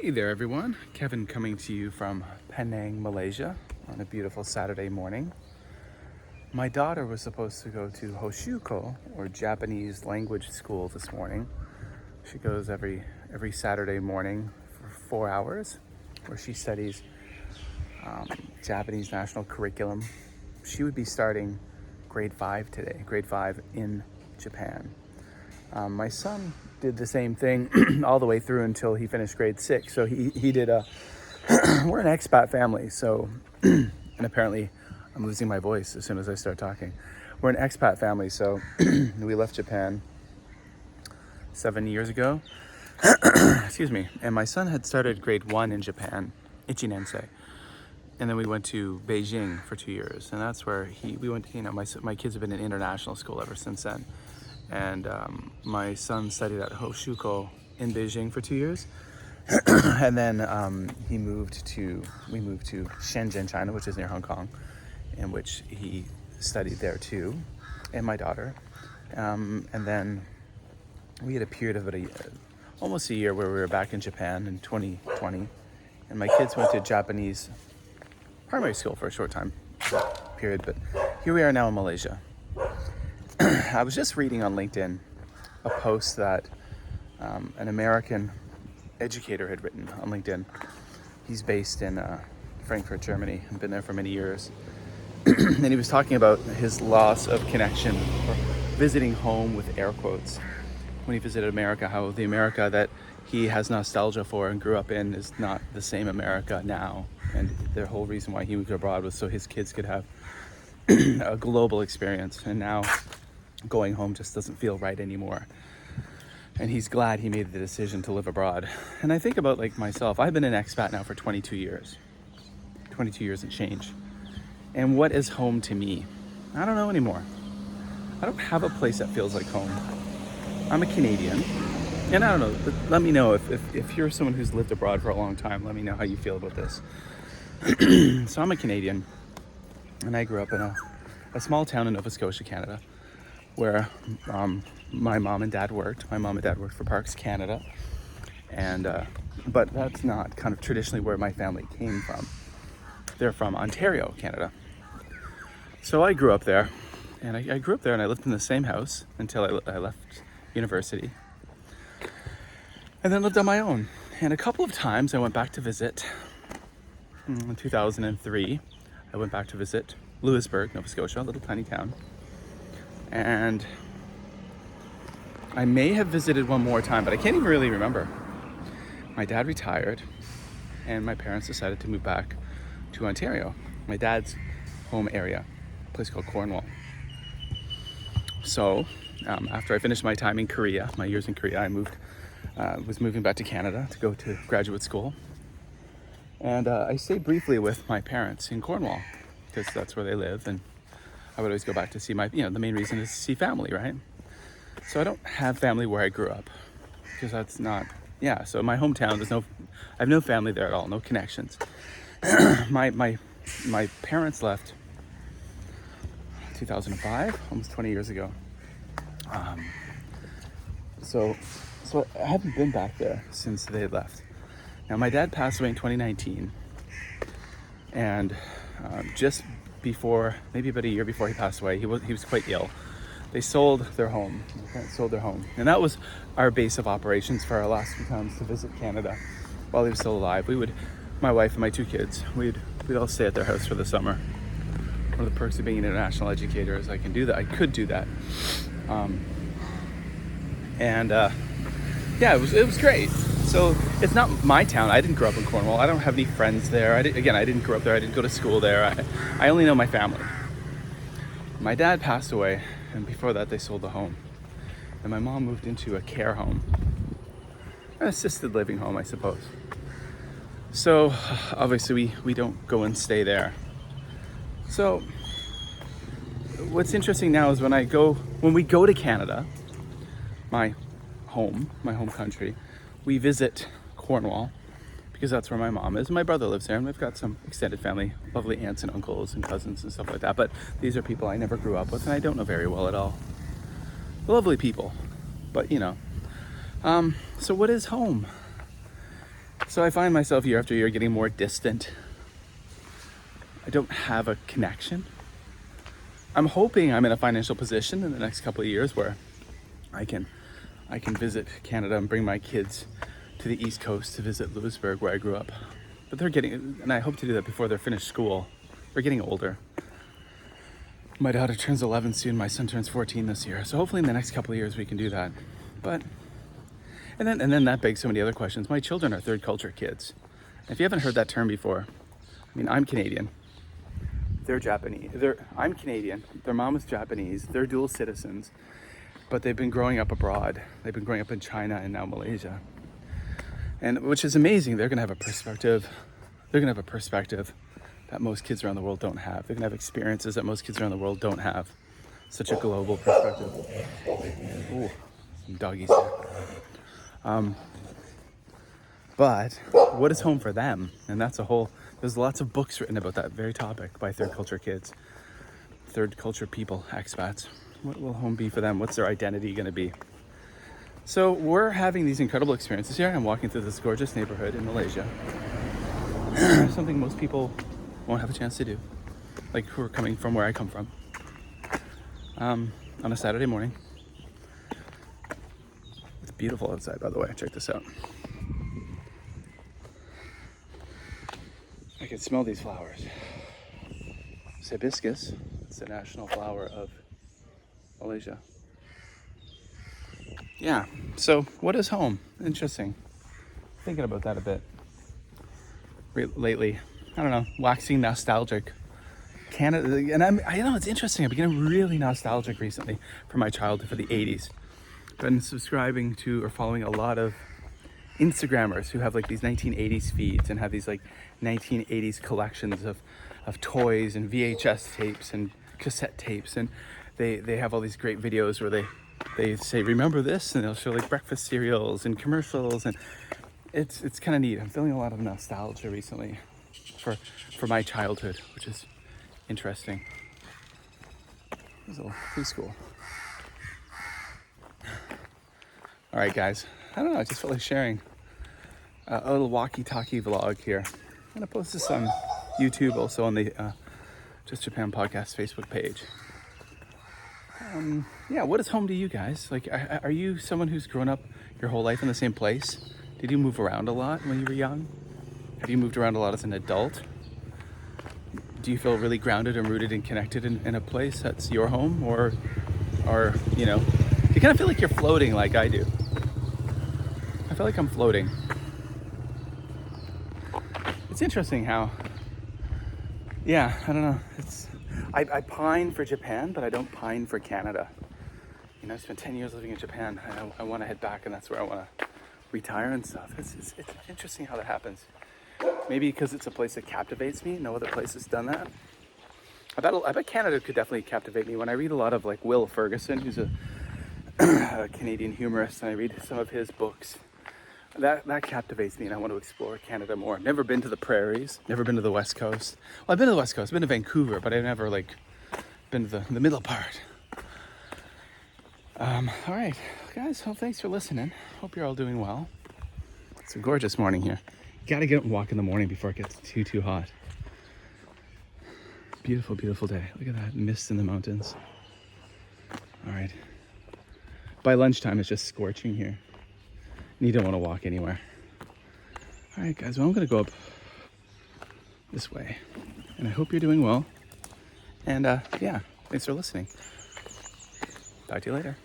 Hey there everyone, Kevin coming to you from Penang, Malaysia on a beautiful Saturday morning. My daughter was supposed to go to Hoshuko, or Japanese language school, this morning. She goes every Saturday morning for 4 hours where she studies Japanese national curriculum. She would be starting grade 5 today, grade 5 in Japan. My son did the same thing all the way through until he finished grade 6. So he did we're an expat family. So, and apparently I'm losing my voice as soon as I start talking. We're an expat family. So we left Japan 7 years ago. Excuse me. And my son had started grade 1 in Japan, Ichinensei. And then we went to Beijing for 2 years. And that's where we went, my kids have been in international school ever since then. And my son studied at Hoshuko in Beijing for 2 years. And then we moved to Shenzhen, China, which is near Hong Kong, in which he studied there too, and my daughter. And then we had a period of almost a year where we were back in Japan in 2020. And my kids went to Japanese primary school for a short time period, but here we are now in Malaysia. I was just reading on LinkedIn a post that an American educator had written on LinkedIn. He's based in Frankfurt, Germany, and been there for many years. And he was talking about his loss of connection, or visiting home with air quotes, when he visited America, how the America that he has nostalgia for and grew up in is not the same America now. And the whole reason why he moved abroad was so his kids could have a global experience. And now going home just doesn't feel right anymore. And he's glad he made the decision to live abroad. And I think about, like, myself. I've been an expat now for 22 years. 22 years and change. And what is home to me? I don't know anymore. I don't have a place that feels like home. I'm a Canadian. And I don't know, but let me know if you're someone who's lived abroad for a long time, let me know how you feel about this. So I'm a Canadian, and I grew up in a small town in Nova Scotia, Canada, where my mom and dad worked. My mom and dad worked for Parks Canada, and but that's not kind of traditionally where my family came from. They're from Ontario, Canada. So I grew up there, and I grew up there, and I lived in the same house until I left university, and then lived on my own. And a couple of times I went back to visit. In 2003, I went back to visit Louisbourg, Nova Scotia, a little tiny town. And I may have visited one more time, but I can't even really remember. My dad retired, and my parents decided to move back to Ontario, my dad's home area, a place called Cornwall. So after I finished my time in Korea, my years in Korea, I was moving back to Canada to go to graduate school. And I stayed briefly with my parents in Cornwall, because that's where they live, and I would always go back to see the main reason is to see family, right? So I don't have family where I grew up, because that's not, so my hometown, I have no family there at all, no connections. My parents left 2005, almost 20 years ago. So I haven't been back there since they left. Now, my dad passed away in 2019, and just before, maybe about a year before he passed away, he was quite ill. They sold their home. My parents sold their home, and that was our base of operations for our last few times to visit Canada while he was still alive. My wife and my 2 kids, we'd all stay at their house for the summer. One of the perks of being an international educator is I could do that. It was great. So it's not my town. I didn't grow up in Cornwall. I don't have any friends there. I didn't grow up there. I didn't go to school there. I only know my family. My dad passed away, and before that they sold the home. And my mom moved into a care home. An assisted living home, I suppose. So obviously we don't go and stay there. So what's interesting now is when we go to Canada, my home country, we visit Cornwall because that's where my mom is. My brother lives there, and we've got some extended family, lovely aunts and uncles and cousins and stuff like that. But these are people I never grew up with, and I don't know very well at all. Lovely people, but So what is home? So I find myself year after year getting more distant. I don't have a connection. I'm hoping I'm in a financial position in the next couple of years where I can visit Canada and bring my kids to the East Coast to visit Lewisburg, where I grew up. But they're getting, and I hope to do that before they're finished school. They're getting older. My daughter turns 11 soon. My son turns 14 this year. So hopefully in the next couple of years we can do that. But, and then that begs so many other questions. My children are third culture kids. If you haven't heard that term before, I mean, I'm Canadian. They're Japanese. I'm Canadian. Their mom is Japanese. They're dual citizens, but they've been growing up abroad. They've been growing up in China and now Malaysia, and which is amazing. They're gonna have a perspective. That most kids around the world don't have. They're gonna have experiences that most kids around the world don't have. Such a global perspective. Ooh, some doggies there. But what is home for them? And that's there's lots of books written about that very topic by third culture kids, third culture people, expats. What will home be for them? What's their identity gonna be? So we're having these incredible experiences here. I'm walking through this gorgeous neighborhood in Malaysia. Something most people won't have a chance to do, like who are coming from where I come from, on a Saturday morning. It's beautiful outside, by the way. Check this out. I can smell these flowers. Hibiscus, it's the national flower of Malaysia. Yeah, so what is home? Interesting. Thinking about that a bit lately. I don't know, waxing nostalgic. Canada, and I know it's interesting. I'm getting really nostalgic recently for my childhood, for the 80s. Been subscribing to or following a lot of Instagrammers who have like these 1980s feeds and have these like 1980s collections of toys and VHS tapes and cassette tapes, and they have all these great videos where they say remember this, and they'll show like breakfast cereals and commercials, and it's kind of neat. I'm feeling a lot of nostalgia recently for my childhood, which is interesting. This is a little preschool. All right, guys. I don't know. I just felt like sharing a little walkie-talkie vlog here. I'm gonna post this on YouTube, also on the Just Japan Podcast Facebook page. Yeah, what is home to you guys? Like, are you someone who's grown up your whole life in the same place? Did you move around a lot when you were young? Have you moved around a lot as an adult? Do you feel really grounded and rooted and connected in a place that's your home, or you know, do you kind of feel like you're floating like I do? I feel like I'm floating. It's interesting how, yeah, I don't know. I pine for Japan, but I don't pine for Canada. You know, I spent 10 years living in Japan, and I want to head back, and that's where I want to retire and stuff. It's interesting how that happens. Maybe because it's a place that captivates me. No other place has done that. I bet Canada could definitely captivate me. When I read a lot of like Will Ferguson, who's a Canadian humorist, and I read some of his books, that captivates me, and I want to explore Canada more. I've never been to the prairies, never been to the West Coast. Well, I've been to the West Coast, I've been to Vancouver, but I've never like been to the middle part. All right, guys, well, thanks for listening. Hope you're all doing well. It's a gorgeous morning here. You gotta get up and walk in the morning before it gets too hot. Beautiful, beautiful day. Look at that mist in the mountains. All right. By lunchtime, it's just scorching here. And you don't want to walk anywhere. All right, guys, well, I'm gonna go up this way. And I hope you're doing well. And yeah, thanks for listening. Talk to you later.